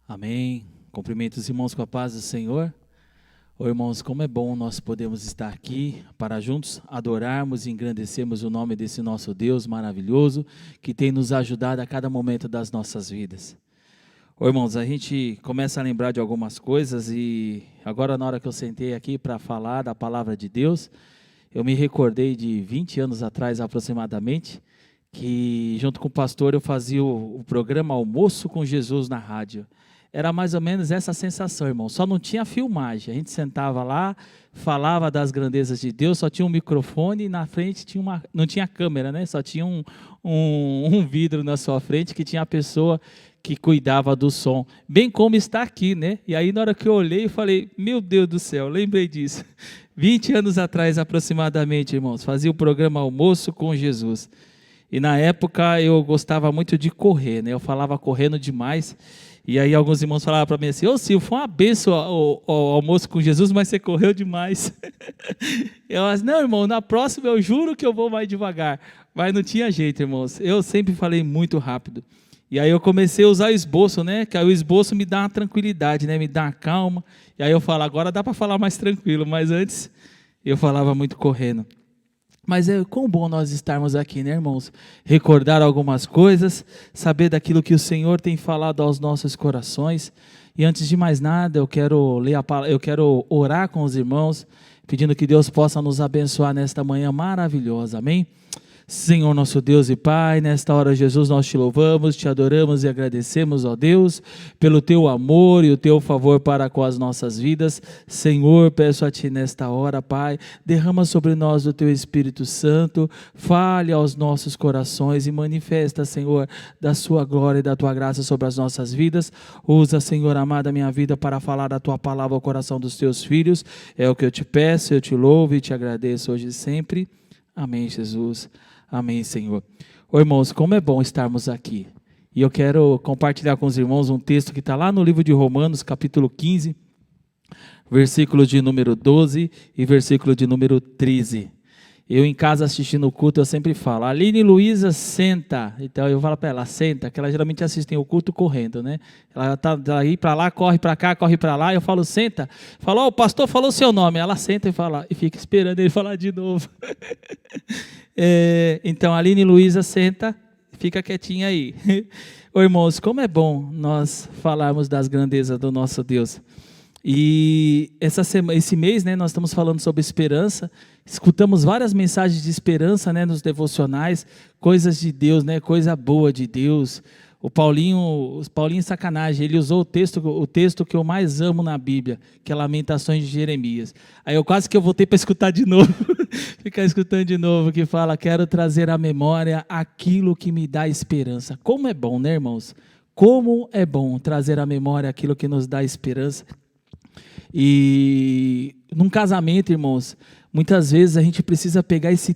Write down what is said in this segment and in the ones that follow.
Amém. Cumprimento os irmãos com a paz do Senhor. Ô irmãos, como é bom nós podemos estar aqui para juntos adorarmos e engrandecermos o nome desse nosso Deus maravilhoso, que tem nos ajudado a cada momento das nossas vidas. Ô irmãos, a gente começa a lembrar de algumas coisas e agora na hora que eu sentei aqui para falar da palavra de Deus, eu me recordei de 20 anos atrás aproximadamente, que junto com o pastor eu fazia o programa Almoço com Jesus na rádio. Era mais ou menos essa sensação, irmão. Só não tinha filmagem. A gente sentava lá, falava das grandezas de Deus, só tinha um microfone e na frente não tinha câmera, né? Só tinha um vidro na sua frente que tinha a pessoa que cuidava do som. Bem como está aqui, né? E aí na hora que eu olhei, eu falei, meu Deus do céu, lembrei disso. 20 anos atrás aproximadamente, irmãos, fazia o programa Almoço com Jesus. E na época eu gostava muito de correr, né? Eu falava correndo demais. E aí alguns irmãos falavam para mim assim, ô Silvio, foi uma bênção o almoço com Jesus, mas você correu demais. Eu disse, não irmão, na próxima eu juro que eu vou mais devagar. Mas não tinha jeito, irmãos, eu sempre falei muito rápido. E aí eu comecei a usar o esboço, né, que aí o esboço me dá uma tranquilidade, né, me dá uma calma. E aí eu falo, agora dá para falar mais tranquilo, mas antes eu falava muito correndo. Mas é quão bom nós estarmos aqui, né, irmãos? Recordar algumas coisas, saber daquilo que o Senhor tem falado aos nossos corações. E antes de mais nada, eu quero orar com os irmãos, pedindo que Deus possa nos abençoar nesta manhã maravilhosa. Amém? Senhor nosso Deus e Pai, nesta hora, Jesus, nós te louvamos, te adoramos e agradecemos, ó Deus, pelo teu amor e o teu favor para com as nossas vidas. Senhor, peço a ti nesta hora, Pai, derrama sobre nós o teu Espírito Santo, fale aos nossos corações e manifesta, Senhor, da sua glória e da tua graça sobre as nossas vidas. Usa, Senhor amado, a minha vida para falar da tua palavra ao coração dos teus filhos. É o que eu te peço, eu te louvo e te agradeço hoje e sempre. Amém, Jesus. Amém, Senhor. Ô, irmãos, como é bom estarmos aqui. E eu quero compartilhar com os irmãos um texto que está lá no livro de Romanos, capítulo 15, versículo de número 12 e versículo de número 13. Eu em casa assistindo o culto, eu sempre falo, Aline Luísa, senta. Então eu falo para ela, senta, que ela geralmente assiste o culto correndo, né? Ela está aí para lá, corre para cá, corre para lá. Eu falo, senta. Falo, o pastor falou seu nome. Ela senta e fala, e fica esperando ele falar de novo. Então, Aline Luísa, senta, fica quietinha aí. Ô, irmãos, como é bom nós falarmos das grandezas do nosso Deus. E esse mês, né, nós estamos falando sobre esperança, escutamos várias mensagens de esperança, né, nos devocionais, coisas de Deus, né, coisa boa de Deus. O Paulinho sacanagem, ele usou o texto que eu mais amo na Bíblia, que é Lamentações de Jeremias. Aí eu quase que eu voltei para escutar de novo, ficar escutando de novo, que fala, quero trazer à memória aquilo que me dá esperança. Como é bom, né, irmãos? Como é bom trazer à memória aquilo que nos dá esperança. E num casamento, irmãos, muitas vezes a gente precisa pegar esse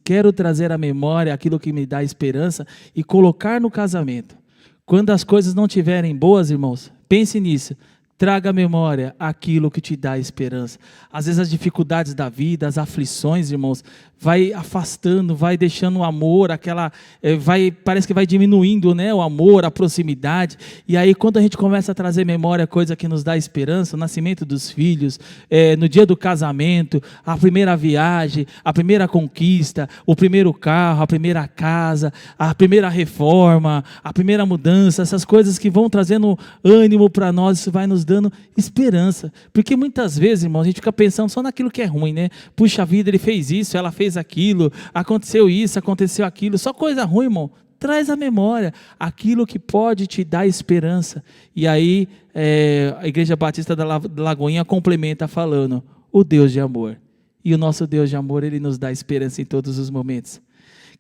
quero trazer à memória aquilo que me dá esperança e colocar no casamento. Quando as coisas não estiverem boas, irmãos, pense nisso. Traga à memória aquilo que te dá esperança. Às vezes as dificuldades da vida, as aflições, irmãos, vai afastando, vai deixando o amor, parece que vai diminuindo, né, o amor, a proximidade. E aí quando a gente começa a trazer memória coisa que nos dá esperança, o nascimento dos filhos, no dia do casamento, a primeira viagem, a primeira conquista, o primeiro carro, a primeira casa, a primeira reforma, a primeira mudança, essas coisas que vão trazendo ânimo para nós, isso vai nos dando esperança, porque muitas vezes, irmãos, a gente fica pensando só naquilo que é ruim, né? Puxa vida, ele fez isso, ela fez aquilo, aconteceu isso, aconteceu aquilo, só coisa ruim, irmão. Traz à memória aquilo que pode te dar esperança. E aí, a Igreja Batista da Lagoinha complementa falando, o Deus de amor. E o nosso Deus de amor, ele nos dá esperança em todos os momentos.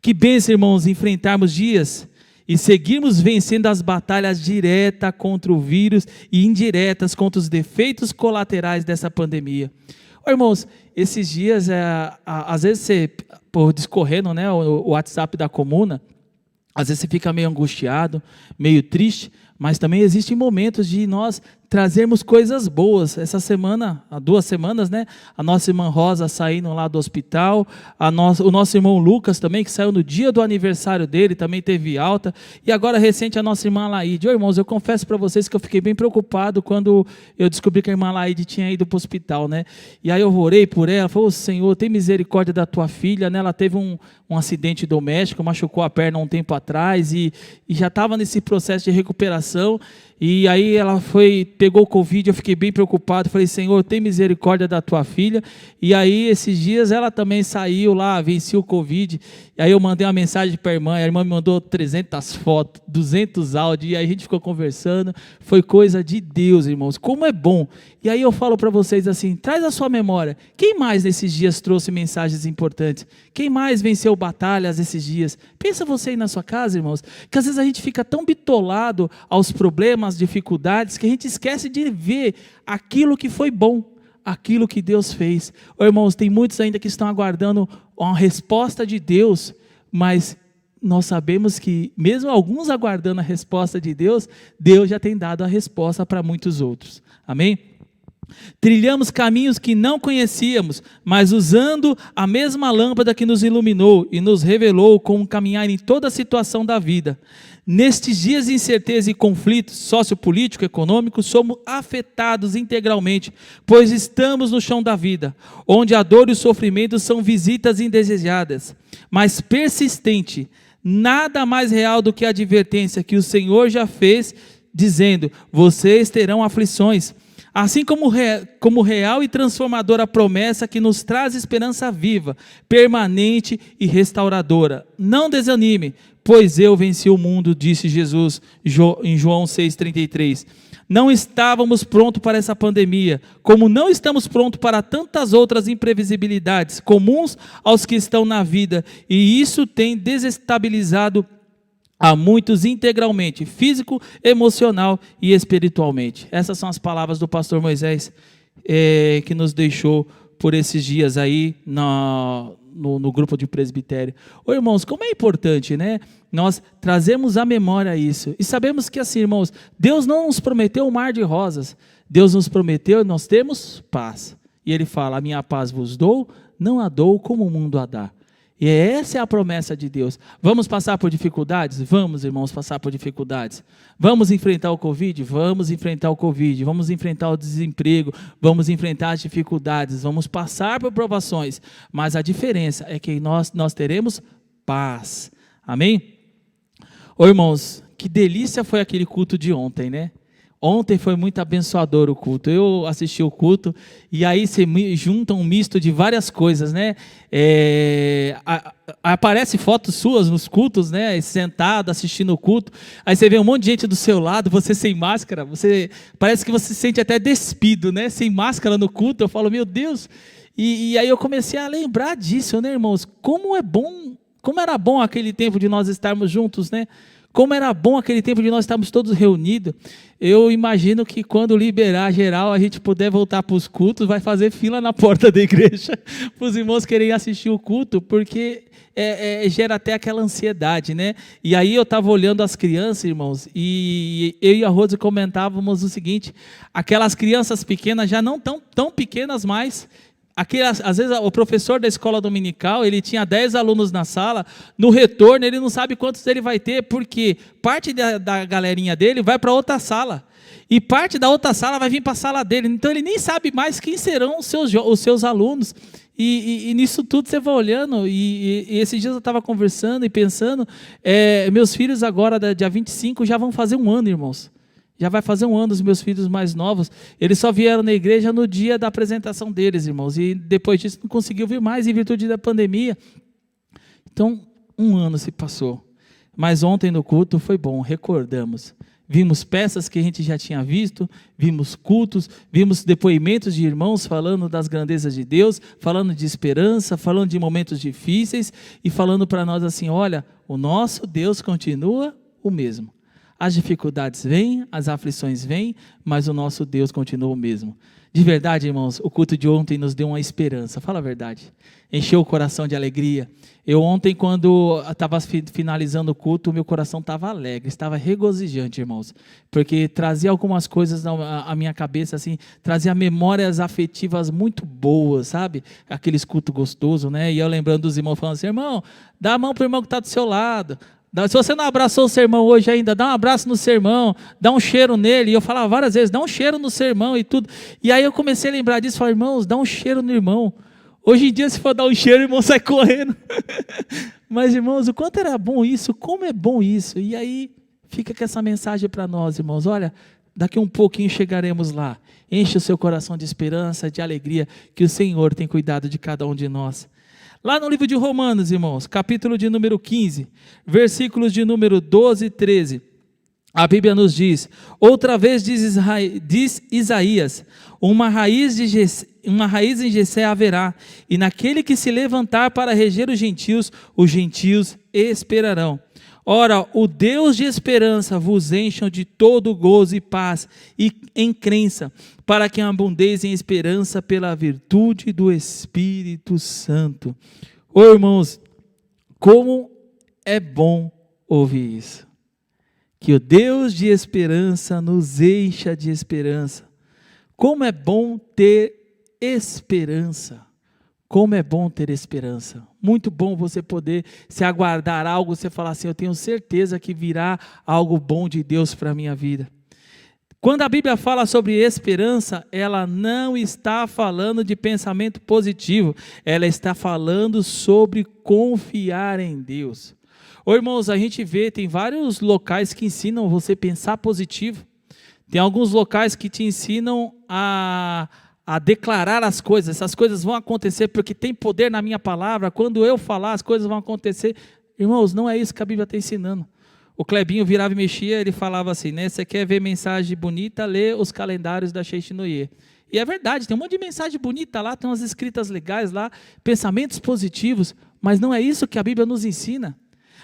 Que bênção, irmãos, enfrentarmos dias e seguirmos vencendo as batalhas diretas contra o vírus e indiretas contra os defeitos colaterais dessa pandemia. Ô, irmãos, esses dias, às vezes você, por discorrendo, né, o WhatsApp da comuna, às vezes você fica meio angustiado, meio triste, mas também existem momentos de nós trazermos coisas boas. Essa semana, há 2 semanas, né, a nossa irmã Rosa saindo lá do hospital, o nosso irmão Lucas também, que saiu no dia do aniversário dele, também teve alta, e agora recente a nossa irmã Laide. Irmãos, eu confesso para vocês que eu fiquei bem preocupado quando eu descobri que a irmã Laide tinha ido para o hospital, né, e aí eu orei por ela, falei: Senhor, tem misericórdia da tua filha, né? Ela teve um acidente doméstico, machucou a perna um tempo atrás, e já estava nesse processo de recuperação. E aí ela pegou o Covid, eu fiquei bem preocupado, falei: Senhor, tem misericórdia da tua filha. E aí esses dias ela também saiu lá, venceu o Covid, e aí eu mandei uma mensagem para a irmã me mandou 300 fotos, 200 áudios, e aí a gente ficou conversando, foi coisa de Deus, irmãos, como é bom. E aí eu falo para vocês assim, traz a sua memória, quem mais nesses dias trouxe mensagens importantes? Quem mais venceu batalhas esses dias? Pensa você aí na sua casa, irmãos, que às vezes a gente fica tão bitolado aos problemas, dificuldades, que a gente esquece de ver aquilo que foi bom, aquilo que Deus fez. Irmãos, tem muitos ainda que estão aguardando uma resposta de Deus, mas nós sabemos que mesmo alguns aguardando a resposta de Deus, Deus já tem dado a resposta para muitos outros. Amém? Trilhamos caminhos que não conhecíamos, mas usando a mesma lâmpada que nos iluminou e nos revelou como caminhar em toda a situação da vida. Nestes dias de incerteza e conflitos sociopolítico, econômicos, somos afetados integralmente, pois estamos no chão da vida, onde a dor e o sofrimento são visitas indesejadas, mas persistente, nada mais real do que a advertência que o Senhor já fez, dizendo: vocês terão aflições. Assim como real e transformadora promessa que nos traz esperança viva, permanente e restauradora. Não desanime, pois eu venci o mundo, disse Jesus em João 6,33. Não estávamos prontos para essa pandemia, como não estamos prontos para tantas outras imprevisibilidades comuns aos que estão na vida, e isso tem desestabilizado a muitos integralmente, físico, emocional e espiritualmente. Essas são as palavras do pastor Moisés, que nos deixou por esses dias aí no grupo de presbitério. Irmãos, como é importante, né? Nós trazemos à memória isso. E sabemos que assim, irmãos, Deus não nos prometeu um mar de rosas. Deus nos prometeu, nós temos paz. E Ele fala: a minha paz vos dou, não a dou como o mundo a dá. E essa é a promessa de Deus. Vamos passar por dificuldades? Vamos, irmãos, passar por dificuldades. Vamos enfrentar o Covid? Vamos enfrentar o Covid. Vamos enfrentar o desemprego. Vamos enfrentar as dificuldades. Vamos passar por provações. Mas a diferença é que nós teremos paz. Amém? Irmãos, que delícia foi aquele culto de ontem, né? Ontem foi muito abençoador o culto. Eu assisti o culto e aí você junta um misto de várias coisas, né? Aparece fotos suas nos cultos, né? Sentado, assistindo o culto. Aí você vê um monte de gente do seu lado, você sem máscara. Parece que você se sente até despido, né? Sem máscara no culto. Eu falo: meu Deus. E aí eu comecei a lembrar disso, né, irmãos? Como era bom aquele tempo de nós estarmos juntos, né? Como era bom aquele tempo de nós estarmos todos reunidos. Eu imagino que quando liberar geral, a gente puder voltar para os cultos, vai fazer fila na porta da igreja, para os irmãos querem assistir o culto, porque gera até aquela ansiedade, né? E aí eu estava olhando as crianças, irmãos, e eu e a Rose comentávamos o seguinte: aquelas crianças pequenas já não tão pequenas mais. Às vezes o professor da escola dominical, ele tinha 10 alunos na sala, no retorno ele não sabe quantos ele vai ter, porque parte da galerinha dele vai para outra sala, e parte da outra sala vai vir para a sala dele, então ele nem sabe mais quem serão os seus alunos, e nisso tudo você vai olhando, e esses dias eu estava conversando e pensando, meus filhos agora, dia 25, já vão fazer 1 ano, irmãos. Já vai fazer 1 ano os meus filhos mais novos. Eles só vieram na igreja no dia da apresentação deles, irmãos. E depois disso não conseguiu vir mais em virtude da pandemia. Então, 1 ano se passou. Mas ontem no culto foi bom, recordamos. Vimos peças que a gente já tinha visto, vimos cultos, vimos depoimentos de irmãos falando das grandezas de Deus, falando de esperança, falando de momentos difíceis e falando para nós assim: olha, o nosso Deus continua o mesmo. As dificuldades vêm, as aflições vêm, mas o nosso Deus continua o mesmo. De verdade, irmãos, o culto de ontem nos deu uma esperança, fala a verdade. Encheu o coração de alegria. Eu ontem, quando estava finalizando o culto, meu coração estava alegre, estava regozijante, irmãos. Porque trazia algumas coisas à minha cabeça, assim, trazia memórias afetivas muito boas, sabe? Aqueles cultos gostosos, né? E eu lembrando dos irmãos falando assim, irmão, dá a mão para o irmão que está do seu lado. Se você não abraçou o seu irmão hoje ainda, dá um abraço no seu irmão, dá um cheiro nele. E eu falava várias vezes, dá um cheiro no seu irmão e tudo. E aí eu comecei a lembrar disso, falei, irmãos, dá um cheiro no irmão. Hoje em dia, se for dar um cheiro, o irmão sai correndo. Mas, irmãos, o quanto era bom isso, como é bom isso. E aí fica com essa mensagem para nós, irmãos. Olha, daqui um pouquinho chegaremos lá. Enche o seu coração de esperança, de alegria, que o Senhor tem cuidado de cada um de nós. Lá no livro de Romanos, irmãos, capítulo de número 15, versículos de número 12 e 13, a Bíblia nos diz, outra vez diz Isaías, uma raiz em Jessé haverá, e naquele que se levantar para reger os gentios esperarão. Ora, o Deus de esperança vos encham de todo gozo e paz, e em crença, para que abundeis em esperança pela virtude do Espírito Santo. Ô irmãos, como é bom ouvir isso. Que o Deus de esperança nos encha de esperança. Como é bom ter esperança. Como é bom ter esperança. Muito bom você poder se aguardar algo, você falar assim, eu tenho certeza que virá algo bom de Deus para a minha vida. Quando a Bíblia fala sobre esperança, ela não está falando de pensamento positivo, ela está falando sobre confiar em Deus. Ô irmãos, a gente vê, tem vários locais que ensinam você a pensar positivo, tem alguns locais que te ensinam a declarar as coisas, essas coisas vão acontecer porque tem poder na minha palavra, quando eu falar as coisas vão acontecer. Irmãos, não é isso que a Bíblia está ensinando. O Clebinho virava e mexia, ele falava assim, né, você quer ver mensagem bonita, lê os calendários da Sheishinoye. E é verdade, tem um monte de mensagem bonita lá, tem umas escritas legais lá, pensamentos positivos, mas não é isso que a Bíblia nos ensina.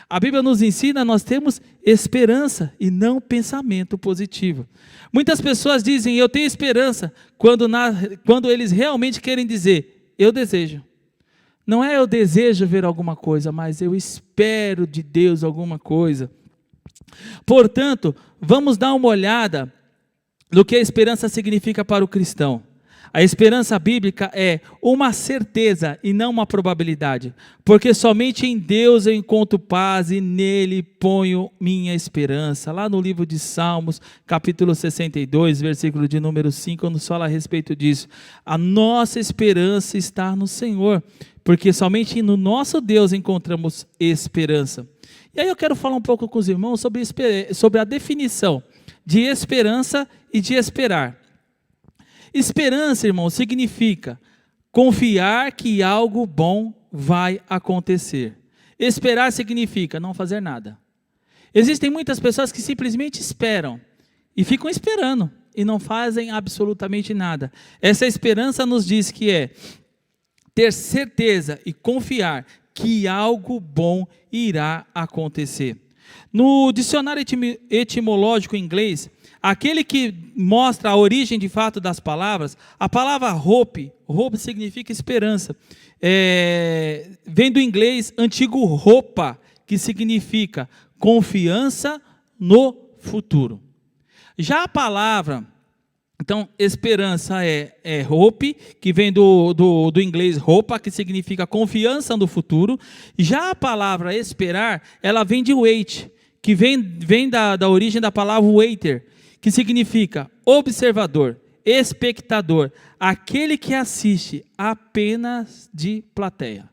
A Bíblia nos ensina, nós temos esperança e não pensamento positivo. Muitas pessoas dizem, eu tenho esperança, quando eles realmente querem dizer, eu desejo. Não é eu desejo ver alguma coisa, mas eu espero de Deus alguma coisa. Portanto, vamos dar uma olhada no que a esperança significa para o cristão. A esperança bíblica é uma certeza e não uma probabilidade, porque somente em Deus eu encontro paz e nele ponho minha esperança. Lá no livro de Salmos, capítulo 62, versículo de número 5, nos fala a respeito disso. A nossa esperança está no Senhor, porque somente no nosso Deus encontramos esperança. E aí eu quero falar um pouco com os irmãos sobre a definição de esperança e de esperar. Esperança, irmão, significa confiar que algo bom vai acontecer. Esperar significa não fazer nada. Existem muitas pessoas que simplesmente esperam e ficam esperando e não fazem absolutamente nada. Essa esperança nos diz que é ter certeza e confiar que algo bom irá acontecer. No dicionário etimológico em inglês, aquele que mostra a origem de fato das palavras, a palavra hope significa esperança. Vem do inglês antigo hopa, que significa confiança no futuro. Já a palavra, então, esperança é hope, que vem do inglês hopa, que significa confiança no futuro. Já a palavra esperar, ela vem de wait, que vem da origem da palavra waiter, que significa observador, espectador, aquele que assiste apenas de plateia.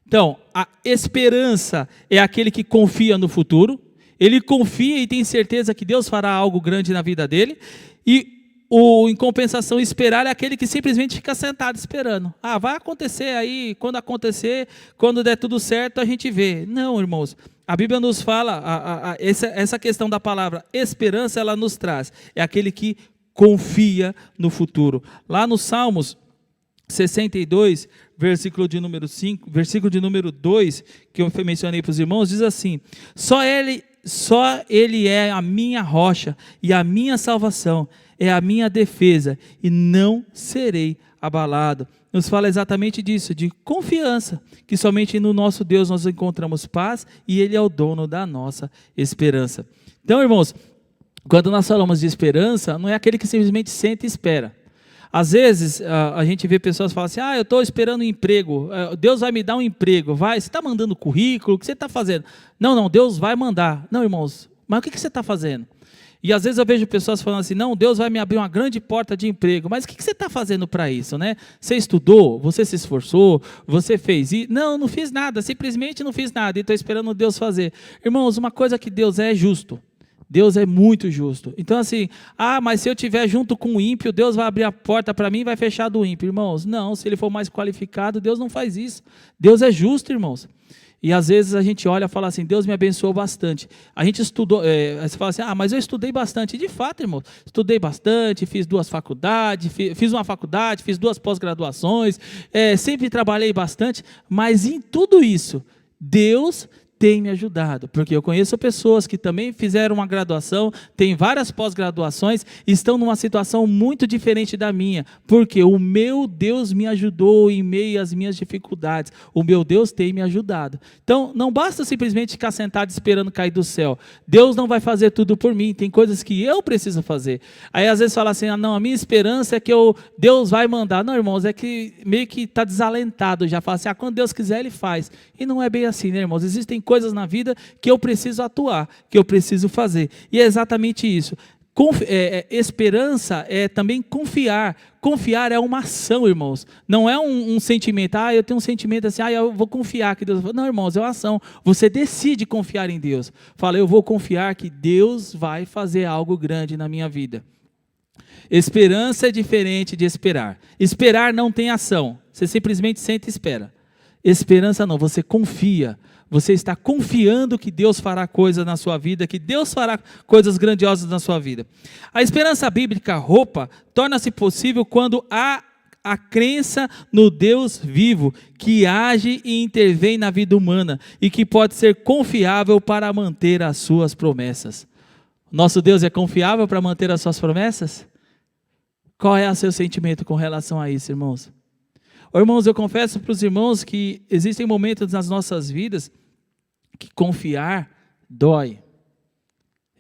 Então, a esperança é aquele que confia no futuro, ele confia e tem certeza que Deus fará algo grande na vida dele, e em compensação, esperar é aquele que simplesmente fica sentado esperando. Vai acontecer aí, quando der tudo certo, a gente vê. Não, irmãos, a Bíblia nos fala, essa questão da palavra esperança, ela nos traz. É aquele que confia no futuro. Lá no Salmos 62, versículo de número 2, que eu mencionei para os irmãos, diz assim, só ele só Ele é a minha rocha e a minha salvação, é a minha defesa, e não serei abalado. Nos fala exatamente disso, de confiança, que somente no nosso Deus nós encontramos paz, e Ele é o dono da nossa esperança. Então, irmãos, quando nós falamos de esperança, não é aquele que simplesmente senta e espera. Às vezes, a gente vê pessoas falando assim, eu estou esperando um emprego, Deus vai me dar um emprego, você está mandando currículo, o que você está fazendo? Não, Deus vai mandar. Não, irmãos, mas o que você está fazendo? E às vezes eu vejo pessoas falando assim, não, Deus vai me abrir uma grande porta de emprego, mas o que você está fazendo para isso, né? Você estudou, você se esforçou, você fez isso? Não fiz nada, simplesmente não fiz nada, e estou esperando Deus fazer. Irmãos, uma coisa que Deus é justo, Deus é muito justo. Então assim, mas se eu estiver junto com o ímpio, Deus vai abrir a porta para mim e vai fechar do ímpio. Irmãos, não, se ele for mais qualificado, Deus não faz isso. Deus é justo, irmãos. E às vezes a gente olha e fala assim, Deus me abençoou bastante. A gente estudou, você fala assim, mas eu estudei bastante. E de fato, irmão, estudei bastante, fiz 2 faculdades, fiz uma faculdade, fiz 2 pós-graduações, sempre trabalhei bastante, mas em tudo isso, Deus tem me ajudado, porque eu conheço pessoas que também fizeram uma graduação, têm várias pós-graduações, estão numa situação muito diferente da minha, porque o meu Deus me ajudou em meio às minhas dificuldades, o meu Deus tem me ajudado. Então, não basta simplesmente ficar sentado esperando cair do céu, Deus não vai fazer tudo por mim, tem coisas que eu preciso fazer. Aí às vezes fala assim, não, a minha esperança é que Deus vai mandar. Não, irmãos, é que meio que está desalentado, já fala assim, quando Deus quiser Ele faz, e não é bem assim, né, irmãos? Existem coisas na vida que eu preciso atuar, que eu preciso fazer, e é exatamente isso. Esperança é também confiar. Confiar é uma ação, irmãos, não é um sentimento, eu tenho um sentimento assim, eu vou confiar que Deus... Não, irmãos, é uma ação, você decide confiar em Deus, fala, eu vou confiar que Deus vai fazer algo grande na minha vida. Esperança é diferente de esperar. Esperar não tem ação, você simplesmente senta e espera. Esperança não, você confia. Você está confiando que Deus fará coisas na sua vida, que Deus fará coisas grandiosas na sua vida. A esperança bíblica, torna-se possível quando há a crença no Deus vivo, que age e intervém na vida humana, e que pode ser confiável para manter as suas promessas. Nosso Deus é confiável para manter as suas promessas? Qual é o seu sentimento com relação a isso, irmãos? Irmãos, eu confesso para os irmãos que existem momentos nas nossas vidas que confiar dói.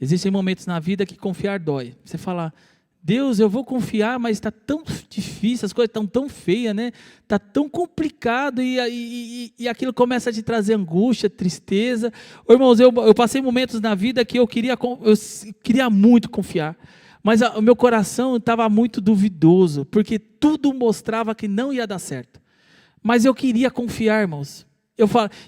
Existem momentos na vida que confiar dói. Você fala, Deus, eu vou confiar, mas está tão difícil, as coisas estão tão feias, né? Está tão complicado e aquilo começa a te trazer angústia, tristeza. Irmãos, eu passei momentos na vida que eu queria muito confiar. Mas o meu coração estava muito duvidoso, porque tudo mostrava que não ia dar certo. Mas eu queria confiar, irmãos.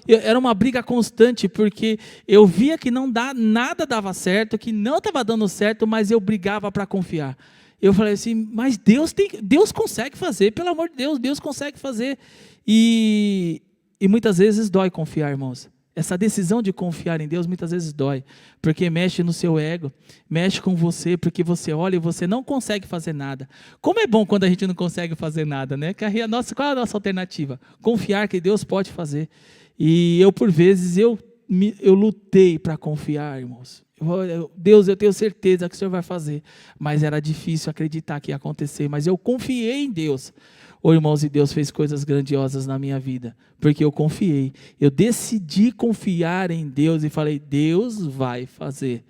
Era uma briga constante, porque eu via que nada dava certo, que não estava dando certo, mas eu brigava para confiar. Eu falei assim, mas Deus consegue fazer, pelo amor de Deus, Deus consegue fazer. E muitas vezes dói confiar, irmãos. Essa decisão de confiar em Deus muitas vezes dói, porque mexe no seu ego, mexe com você, porque você olha e você não consegue fazer nada. Como é bom quando a gente não consegue fazer nada, né? Qual é a nossa alternativa? Confiar que Deus pode fazer. E eu, por vezes, eu lutei para confiar, irmãos. Deus, eu tenho certeza que o Senhor vai fazer, mas era difícil acreditar que ia acontecer, mas eu confiei em Deus. Irmãos, e Deus fez coisas grandiosas na minha vida, porque eu confiei, eu decidi confiar em Deus e falei, Deus vai fazer.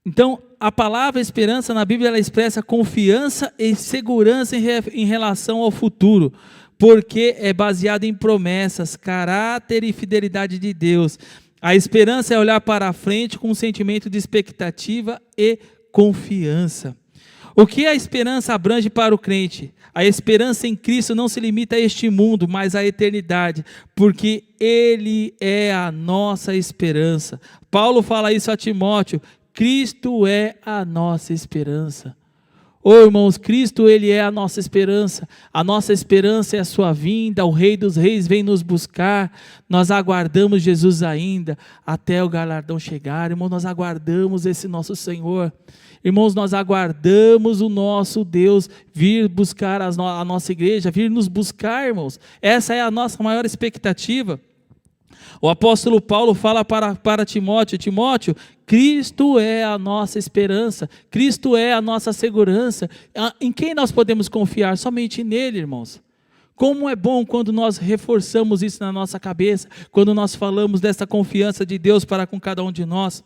Então, a palavra esperança na Bíblia, ela expressa confiança e segurança em relação ao futuro, porque é baseado em promessas, caráter e fidelidade de Deus. A esperança é olhar para a frente com um sentimento de expectativa e confiança. O que a esperança abrange para o crente? A esperança em Cristo não se limita a este mundo, mas à eternidade, porque Ele é a nossa esperança. Paulo fala isso a Timóteo, Cristo é a nossa esperança. Irmãos, Cristo, Ele é a nossa esperança é a sua vinda, o Rei dos Reis vem nos buscar, nós aguardamos Jesus ainda, até o galardão chegar, irmãos, nós aguardamos esse nosso Senhor. Irmãos, nós aguardamos o nosso Deus vir buscar a nossa igreja, vir nos buscar, irmãos. Essa é a nossa maior expectativa. O apóstolo Paulo fala para Timóteo: Timóteo, Cristo é a nossa esperança, Cristo é a nossa segurança. Em quem nós podemos confiar? Somente nele, irmãos. Como é bom quando nós reforçamos isso na nossa cabeça, quando nós falamos dessa confiança de Deus para com cada um de nós.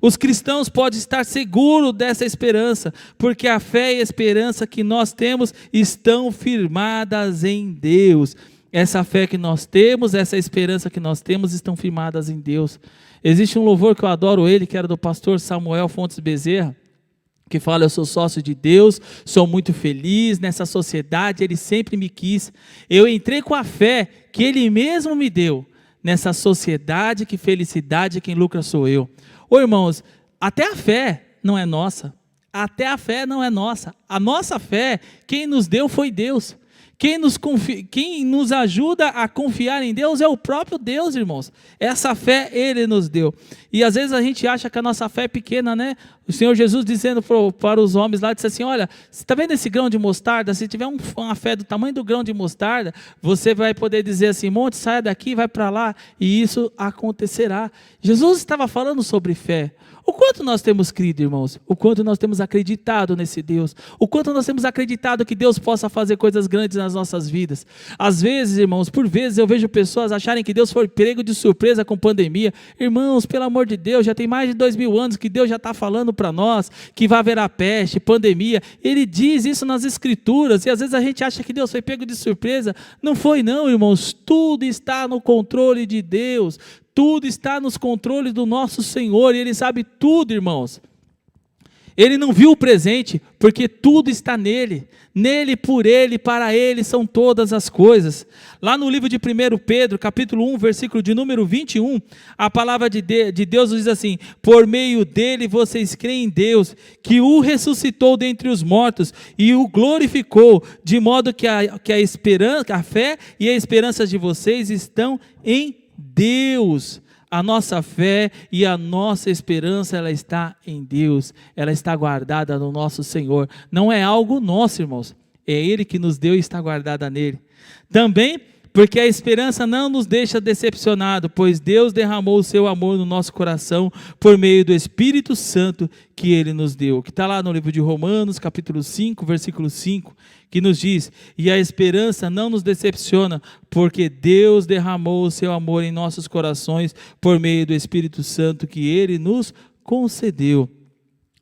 Os cristãos podem estar seguros dessa esperança, porque a fé e a esperança que nós temos estão firmadas em Deus. Essa fé que nós temos, essa esperança que nós temos estão firmadas em Deus. Existe um louvor que eu adoro ele, que era do pastor Samuel Fontes Bezerra, que fala: eu sou sócio de Deus, sou muito feliz nessa sociedade, Ele sempre me quis. Eu entrei com a fé que Ele mesmo me deu. Nessa sociedade, que felicidade, quem lucra sou eu. Ô irmãos, até a fé não é nossa. Até a fé não é nossa. A nossa fé, quem nos deu foi Deus. Quem nos ajuda a confiar em Deus é o próprio Deus, irmãos. Essa fé Ele nos deu. E às vezes a gente acha que a nossa fé é pequena, né? O Senhor Jesus dizendo para os homens lá, disse assim: olha, você está vendo esse grão de mostarda? Se tiver uma fé do tamanho do grão de mostarda, você vai poder dizer assim: monte, saia daqui, vai para lá, e isso acontecerá. Jesus estava falando sobre fé. O quanto nós temos crido, irmãos? O quanto nós temos acreditado nesse Deus? O quanto nós temos acreditado que Deus possa fazer coisas grandes nas nossas vidas? Às vezes, irmãos, por vezes eu vejo pessoas acharem que Deus foi pego de surpresa com pandemia. Irmãos, pelo amor de Deus, já tem mais de 2000 anos que Deus já está falando para nós que vai haver a peste, pandemia. Ele diz isso nas Escrituras, e às vezes a gente acha que Deus foi pego de surpresa. Não foi não, irmãos. Tudo está no controle de Deus. Tudo está nos controles do nosso Senhor, e Ele sabe tudo, irmãos. Ele não viu o presente, porque tudo está nele. Nele, por Ele, para Ele são todas as coisas. Lá no livro de 1 Pedro, capítulo 1, versículo de número 21, a palavra de Deus diz assim: por meio dele vocês creem em Deus, que o ressuscitou dentre os mortos e o glorificou, de modo que a esperança, a fé e a esperança de vocês estão em Deus. A nossa fé e a nossa esperança, ela está em Deus, ela está guardada no nosso Senhor. Não é algo nosso, irmãos, é Ele que nos deu e está guardada nele. Também porque a esperança não nos deixa decepcionados, pois Deus derramou o seu amor no nosso coração por meio do Espírito Santo que Ele nos deu. Que está lá no livro de Romanos, capítulo 5, versículo 5, que nos diz: e a esperança não nos decepciona, porque Deus derramou o seu amor em nossos corações por meio do Espírito Santo que Ele nos concedeu.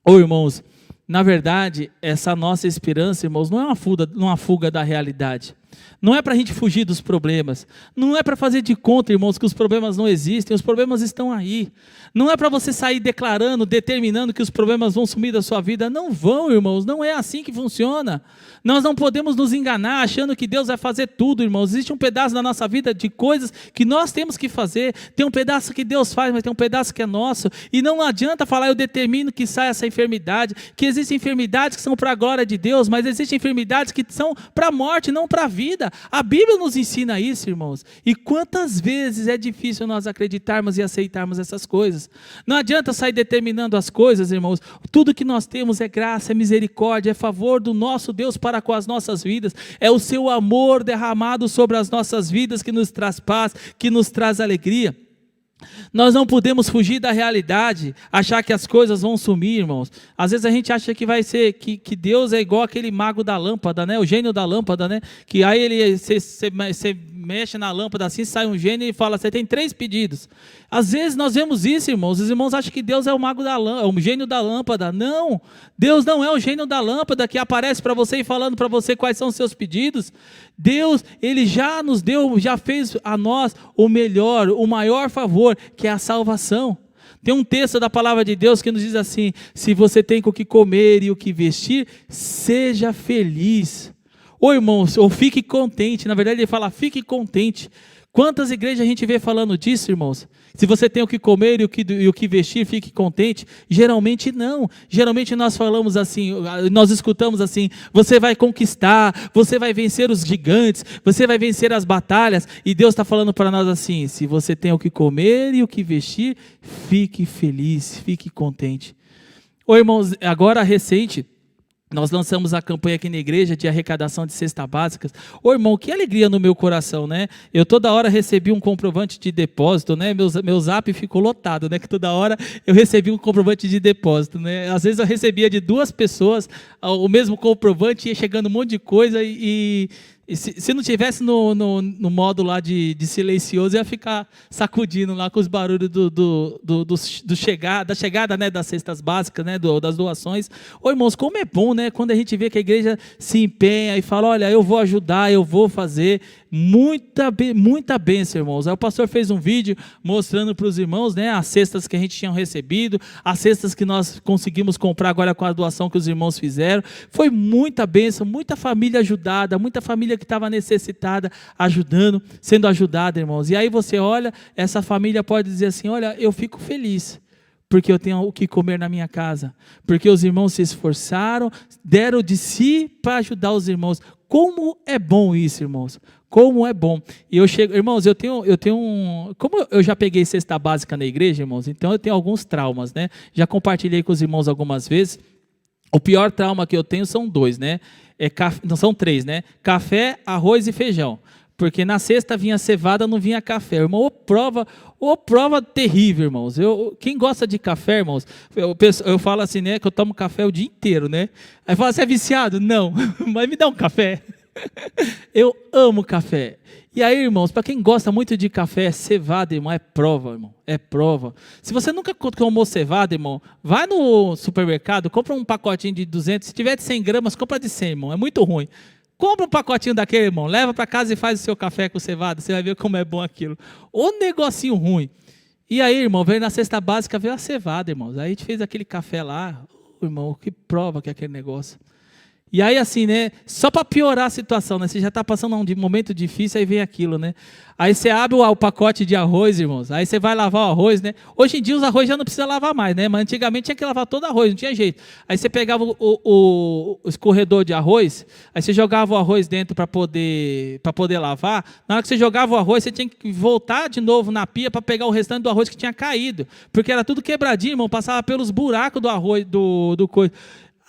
Ô irmãos, na verdade, essa nossa esperança, irmãos, não é uma fuga da realidade. Não é para a gente fugir dos problemas. Não é para fazer de conta, irmãos, que os problemas não existem. Os problemas estão aí. Não é para você sair declarando, determinando que os problemas vão sumir da sua vida. Não vão, irmãos. Não é assim que funciona. Nós não podemos nos enganar achando que Deus vai fazer tudo, irmãos. Existe um pedaço da nossa vida de coisas que nós temos que fazer. Tem um pedaço que Deus faz, mas tem um pedaço que é nosso. E não adianta falar: eu determino que saia essa enfermidade. Que existem enfermidades que são para a glória de Deus, mas existem enfermidades que são para a morte, não para a vida. A Bíblia nos ensina isso, irmãos. E quantas vezes é difícil nós acreditarmos e aceitarmos essas coisas. Não adianta sair determinando as coisas, irmãos. Tudo que nós temos é graça, é misericórdia, é favor do nosso Deus para com as nossas vidas. É o seu amor derramado sobre as nossas vidas que nos traz paz, que nos traz alegria. Nós não podemos fugir da realidade, achar que as coisas vão sumir, irmãos. Às vezes a gente acha que vai ser, que Deus é igual aquele mago da lâmpada, né? O gênio da lâmpada, né? Que aí você mexe na lâmpada assim, sai um gênio e fala: você tem 3 pedidos. Às vezes nós vemos isso, irmãos. Os irmãos acham que Deus é o mago da lâmpada, o gênio da lâmpada. Não, Deus não é o gênio da lâmpada que aparece para você e falando para você quais são os seus pedidos. Deus, Ele já nos deu, já fez a nós o melhor, o maior favor, que é a salvação. Tem um texto da palavra de Deus que nos diz assim: se você tem o que comer e o que vestir, seja feliz. Ô irmãos, ou fique contente. Na verdade ele fala: fique contente. Quantas igrejas a gente vê falando disso, irmãos? Se você tem o que comer e o que vestir, fique contente. Geralmente não. Geralmente nós falamos assim, nós escutamos assim: você vai conquistar, você vai vencer os gigantes, você vai vencer as batalhas. E Deus está falando para nós assim: se você tem o que comer e o que vestir, fique feliz, fique contente. Ô irmãos, agora recente, Nós lançamos a campanha aqui na igreja de arrecadação de cestas básicas. Ô irmão, que alegria no meu coração, né? Eu toda hora recebi um comprovante de depósito, né? Meu zap ficou lotado, né? Que toda hora eu recebi um comprovante de depósito, né? Às vezes eu recebia de 2 pessoas o mesmo comprovante, ia chegando um monte de coisa e se não tivesse no modo lá de silencioso, ia ficar sacudindo lá com os barulhos da chegada, né, das cestas básicas, né, das doações. Ô irmãos, como é bom, né, quando a gente vê que a igreja se empenha e fala, olha, eu vou ajudar, eu vou fazer. Muita bênção, irmãos. Aí o pastor fez um vídeo mostrando para os irmãos, né, as cestas que a gente tinha recebido, as cestas que nós conseguimos comprar agora com a doação que os irmãos fizeram. Foi muita bênção, muita família ajudada, muita família que estava necessitada, ajudando, sendo ajudada, irmãos. E aí você olha, essa família pode dizer assim, olha, eu fico feliz, porque eu tenho o que comer na minha casa, porque os irmãos se esforçaram, deram de si para ajudar os irmãos. Como é bom isso, irmãos. Como é bom. E eu chego, irmãos, como eu já peguei cesta básica na igreja, irmãos, então eu tenho alguns traumas, né? Já compartilhei com os irmãos algumas vezes. O pior trauma que eu tenho são 2, né? Não, são 3, né? Café, arroz e feijão. Porque na cesta vinha cevada, não vinha café. Irmão, ô prova terrível, irmãos. Quem gosta de café, irmãos, eu falo assim, né? Que eu tomo café o dia inteiro, né? Aí fala, você é viciado? Não, mas me dá um café. Eu amo café. E aí, irmãos, para quem gosta muito de café, cevada, irmão, é prova, irmão. É prova. Se você nunca tomou cevada, irmão, vai no supermercado, compra um pacotinho de 200. Se tiver de 100 gramas, compra de 100, irmão. É muito ruim. Compra um pacotinho daquele, irmão. Leva para casa e faz o seu café com cevada. Você vai ver como é bom aquilo. Ô negocinho ruim. E aí, irmão, veio na cesta básica, veio a cevada, irmãos. Aí a gente fez aquele café lá. Irmão, que prova que é aquele negócio. E aí assim, né, só para piorar a situação, né, você já está passando um momento difícil, aí vem aquilo, né, aí você abre o pacote de arroz, irmãos, aí você vai lavar o arroz, né, hoje em dia os arroz já não precisa lavar mais, né, mas antigamente tinha que lavar todo arroz, não tinha jeito, aí você pegava o escorredor de arroz, aí você jogava o arroz dentro para poder lavar, na hora que você jogava o arroz, você tinha que voltar de novo na pia para pegar o restante do arroz que tinha caído, porque era tudo quebradinho, irmão, passava pelos buracos do arroz, do coisa.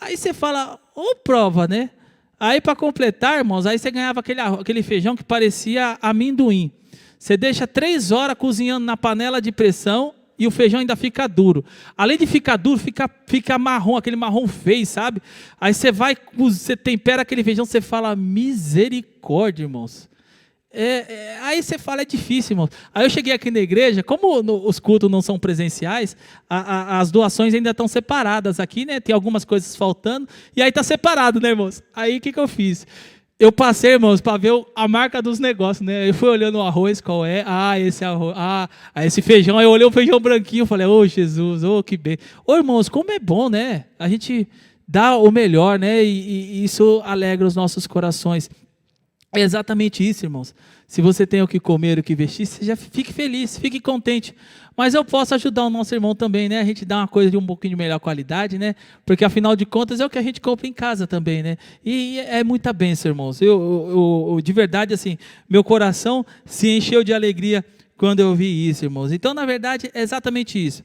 Aí você fala, ô prova, né? Aí para completar, irmãos, aí você ganhava aquele feijão que parecia amendoim. Você deixa 3 horas cozinhando na panela de pressão e o feijão ainda fica duro. Além de ficar duro, fica marrom, aquele marrom feio, sabe? Aí você tempera aquele feijão, você fala, misericórdia, irmãos. Aí você fala, é difícil, irmão. Aí eu cheguei aqui na igreja, como os cultos não são presenciais, as doações ainda estão separadas aqui, né? Tem algumas coisas faltando, e aí está separado, né, irmãos? Aí o que eu fiz? Eu passei, irmãos, para ver a marca dos negócios, né? Eu fui olhando o arroz, qual é? Esse arroz, esse feijão. Aí eu olhei o feijão branquinho, falei, ô Jesus, que bem. Ô irmãos, como é bom, né? A gente dá o melhor, né? E isso alegra os nossos corações. É exatamente isso, irmãos. Se você tem o que comer, o que vestir, você já fique feliz, fique contente. Mas eu posso ajudar o nosso irmão também, né? A gente dá uma coisa de um pouquinho de melhor qualidade, né? Porque afinal de contas é o que a gente compra em casa também, né? E é muita bênção, irmãos. Eu de verdade, assim, meu coração se encheu de alegria quando eu vi isso, irmãos. Então, na verdade, é exatamente isso.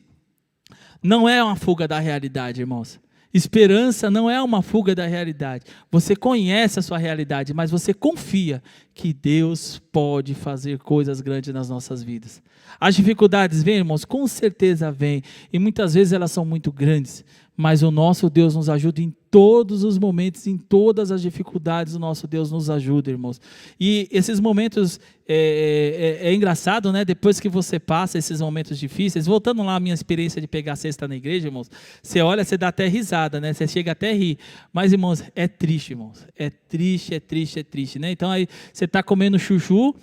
Não é uma fuga da realidade, irmãos. Esperança não é uma fuga da realidade. Você conhece a sua realidade, mas você confia que Deus pode fazer coisas grandes nas nossas vidas. As dificuldades vêm, irmãos? Com certeza vêm. E muitas vezes elas são muito grandes. Mas o nosso Deus nos ajuda em todos os momentos, em todas as dificuldades, o nosso Deus nos ajuda, irmãos. E esses momentos, é engraçado, né? Depois que você passa esses momentos difíceis, voltando lá à minha experiência de pegar a cesta na igreja, irmãos, você olha, você dá até risada, né? Você chega até a rir. Mas, irmãos, é triste, irmãos. É triste, né? Então, aí você está comendo chuchu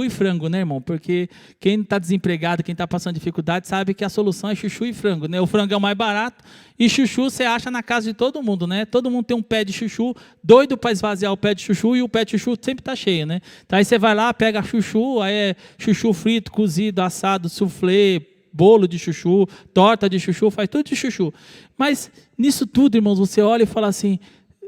e frango, né, irmão? Porque quem está desempregado, quem está passando dificuldade, sabe que a solução é chuchu e frango, né? O frango é o mais barato e chuchu você acha na casa de todo mundo, né? Todo mundo tem um pé de chuchu, doido para esvaziar o pé de chuchu, e o pé de chuchu sempre está cheio, né? Então aí você vai lá, pega chuchu, aí é chuchu frito, cozido, assado, soufflé, bolo de chuchu, torta de chuchu, faz tudo de chuchu. Mas nisso tudo, irmãos, você olha e fala assim,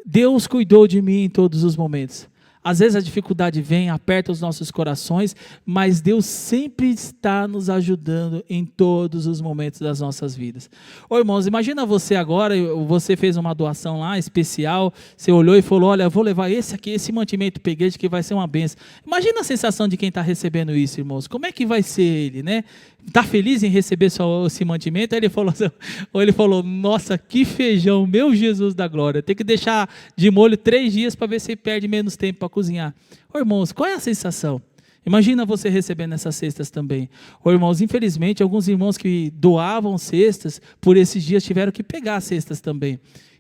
Deus cuidou de mim em todos os momentos. Às vezes a dificuldade vem, aperta os nossos corações, mas Deus sempre está nos ajudando em todos os momentos das nossas vidas. Ô irmãos, imagina você agora, você fez uma doação lá especial, você olhou e falou, olha, eu vou levar esse aqui, esse mantimento peguete que vai ser uma bênção. Imagina a sensação de quem está recebendo isso, irmãos. Como é que vai ser ele, né? Está feliz em receber esse mantimento? Aí ele falou, nossa, que feijão, meu Jesus da glória, tem que deixar de molho 3 dias para ver se perde menos tempo para cozinhar. Ô irmãos, qual é a sensação? Imagina você recebendo essas cestas também. Ô irmãos, infelizmente, alguns irmãos que doavam cestas, por esses dias tiveram que pegar cestas também.